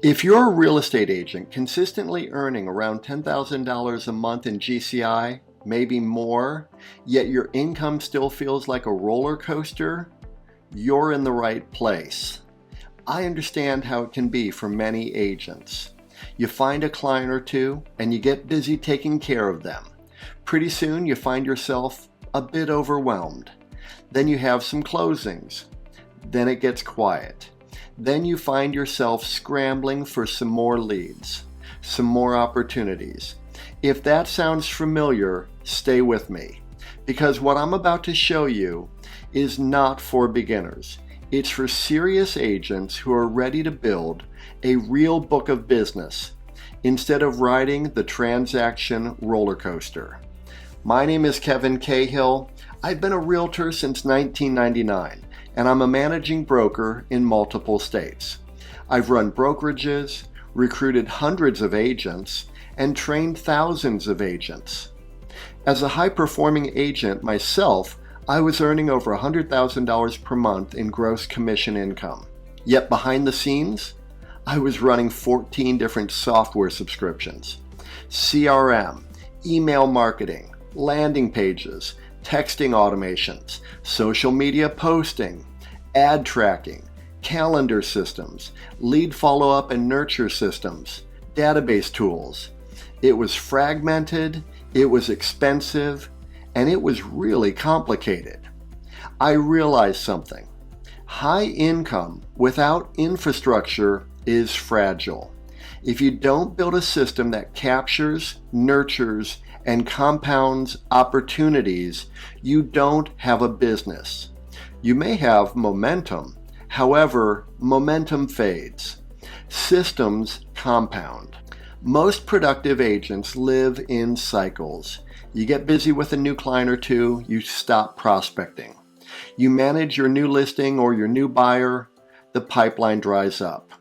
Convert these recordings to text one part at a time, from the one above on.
If you're a real estate agent consistently earning around $10,000 a month in GCI, maybe more, yet your income still feels like a roller coaster, you're in the right place. I understand how it can be for many agents. You find a client or two and you get busy taking care of them. Pretty soon you find yourself a bit overwhelmed. Then you have some closings. Then it gets quiet. Then you find yourself scrambling for some more leads, some more opportunities. If that sounds familiar, stay with me, because what I'm about to show you is not for beginners. It's for serious agents who are ready to build a real book of business instead of riding the transaction roller coaster. My name is Cahill. I've been a realtor since 1999. And I'm a managing broker in multiple states. I've run brokerages, recruited hundreds of agents, and trained thousands of agents. As a high-performing agent myself, I was earning over $100,000 per month in gross commission income. Yet behind the scenes, I was running 14 different software subscriptions, CRM, email marketing, landing pages, texting automations, social media posting, ad tracking, calendar systems, lead follow-up and nurture systems, database tools. It was fragmented, it was expensive, and it was really complicated. I realized something. High income without infrastructure is fragile. If you don't build a system that captures, nurtures, and compounds opportunities, you don't have a business. You may have momentum. However, momentum fades. Systems compound. Most productive agents live in cycles. You get busy with a new client or two, you stop prospecting. You manage your new listing or your new buyer, the pipeline dries up.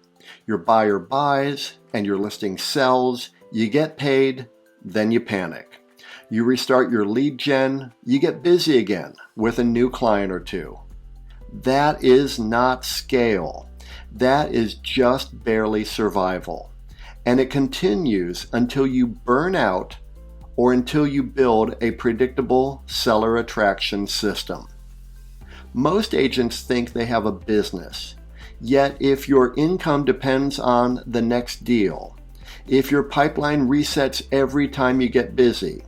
Your buyer buys and your listing sells, you get paid, then you panic. You restart your lead gen, you get busy again with a new client or two. That is not scale. That is just barely survival. And it continues until you burn out or until you build a predictable seller attraction system. Most agents think they have a business. Yet if your income depends on the next deal, if your pipeline resets every time you get busy,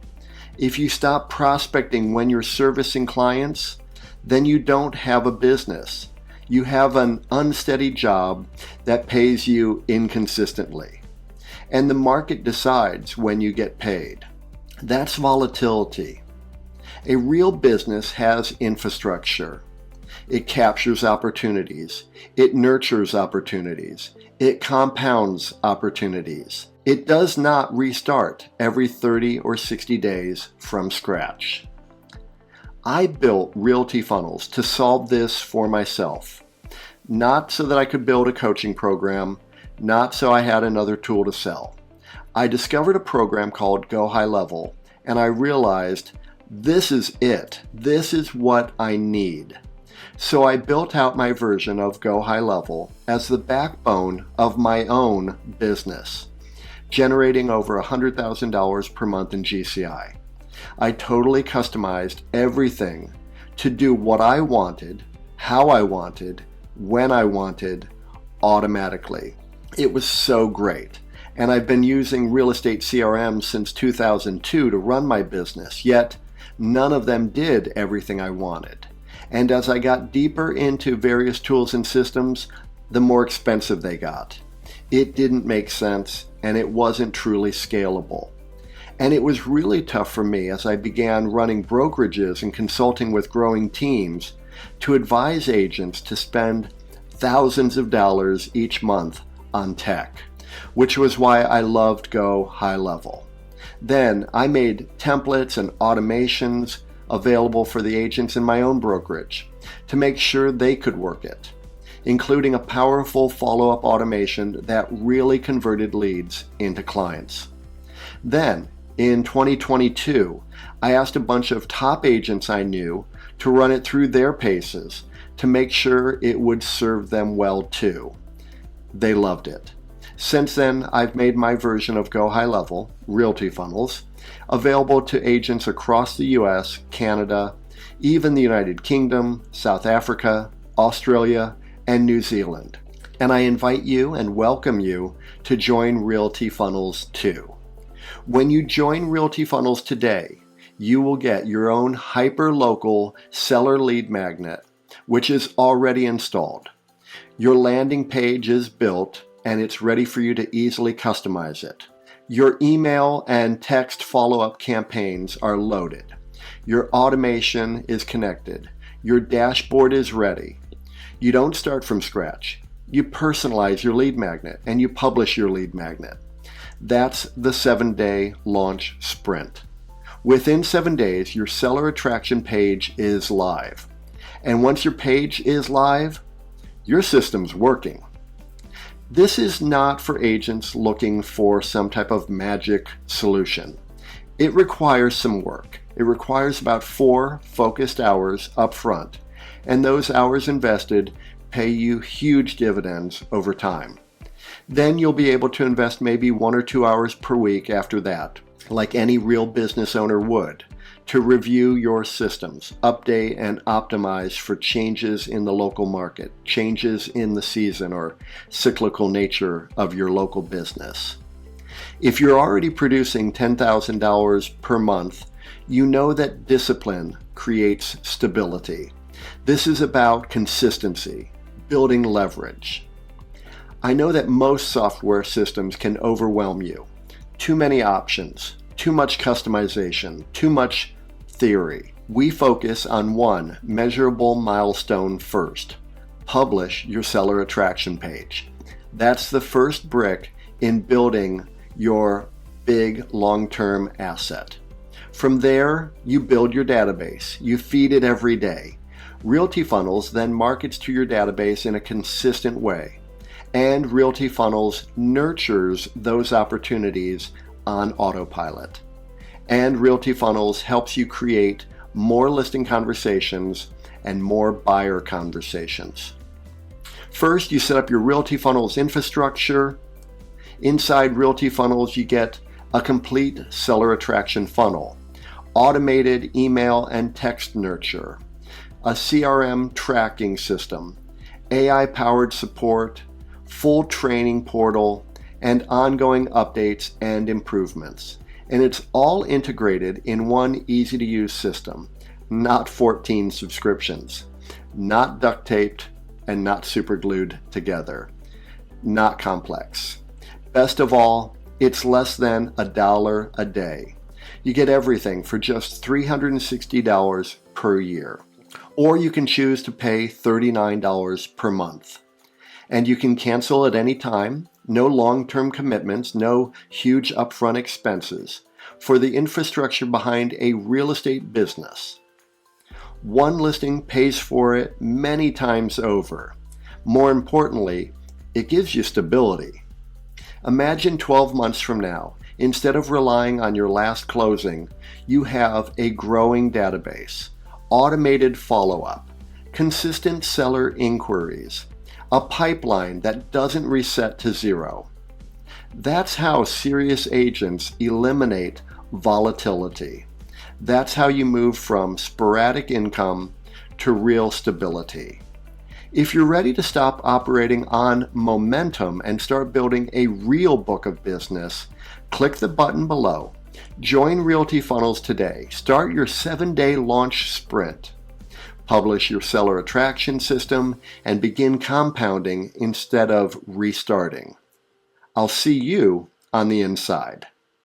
if you stop prospecting when you're servicing clients, then you don't have a business. You have an unsteady job that pays you inconsistently. And the market decides when you get paid. That's volatility. A real business has infrastructure. It captures opportunities. It nurtures opportunities. It compounds opportunities. It does not restart every 30 or 60 days from scratch. I built Realty funnels to solve this for myself. Not so that I could build a coaching program, not so I had another tool to sell. I discovered a program called GoHighLevel, and I realized this is it. This is what I need. So I built out my version of GoHighLevel as the backbone of my own business, generating over $100,000 per month in GCI. I totally customized everything to do what I wanted, how I wanted, when I wanted, automatically. It was so great. And I've been using real estate CRM since 2002 to run my business, yet none of them did everything I wanted. And as I got deeper into various tools and systems, the more expensive they got. It didn't make sense, and it wasn't truly scalable. And it was really tough for me as I began running brokerages and consulting with growing teams to advise agents to spend thousands of dollars each month on tech, which was why I loved GoHighLevel. Then I made templates and automations available for the agents in my own brokerage to make sure they could work it, including a powerful follow-up automation that really converted leads into clients. Then, in 2022, I asked a bunch of top agents I knew to run it through their paces to make sure it would serve them well too. They loved it. Since then, I've made my version of GoHighLevel, Realty Funnels, available to agents across the US, Canada, even the United Kingdom, South Africa, Australia, and New Zealand. And I invite you and welcome you to join Realty Funnels too. When you join Realty Funnels today, you will get your own hyper-local seller lead magnet, which is already installed. Your landing page is built and it's ready for you to easily customize it. Your email and text follow-up campaigns are loaded. Your automation is connected. Your dashboard is ready. You don't start from scratch. You personalize your lead magnet and you publish your lead magnet. That's the 7-day launch sprint. Within 7 days, your seller attraction page is live. And once your page is live, your system's working. This is not for agents looking for some type of magic solution. It requires some work. It requires about 4 focused hours up front, and those hours invested pay you huge dividends over time. Then you'll be able to invest maybe 1 or 2 hours per week after that, like any real business owner would, to review your systems, update and optimize for changes in the local market, changes in the season or cyclical nature of your local business. If you're already producing $10,000 per month, you know that discipline creates stability. This is about consistency, building leverage. I know that most software systems can overwhelm you. Too many options, too much customization, too much theory. We focus on one measurable milestone first. Publish your seller attraction page. That's the first brick in building your big long-term asset. From there, you build your database. You feed it every day. Realty Funnels then markets to your database in a consistent way. And Realty Funnels nurtures those opportunities on autopilot. And Realty Funnels helps you create more listing conversations and more buyer conversations. First, you set up your Realty Funnels infrastructure. Inside Realty Funnels, you get a complete seller attraction funnel, automated email and text nurture, a CRM tracking system, AI-powered support, full training portal, and ongoing updates and improvements. And it's all integrated in one easy-to-use system, not 14 subscriptions, not duct taped and not super glued together, not complex. Best of all, it's less than $1 a day. You get everything for just $360 per year. Or you can choose to pay $39 per month. And you can cancel at any time, no long-term commitments, no huge upfront expenses for the infrastructure behind a real estate business. One listing pays for it many times over. More importantly, it gives you stability. Imagine 12 months from now, instead of relying on your last closing, you have a growing database, automated follow-up, consistent seller inquiries, a pipeline that doesn't reset to zero. That's how serious agents eliminate volatility. That's how you move from sporadic income to real stability. If you're ready to stop operating on momentum and start building a real book of business, click the button below. Join Realty Funnels today. Start your 7-day launch sprint. Publish your seller attraction system and begin compounding instead of restarting. I'll see you on the inside.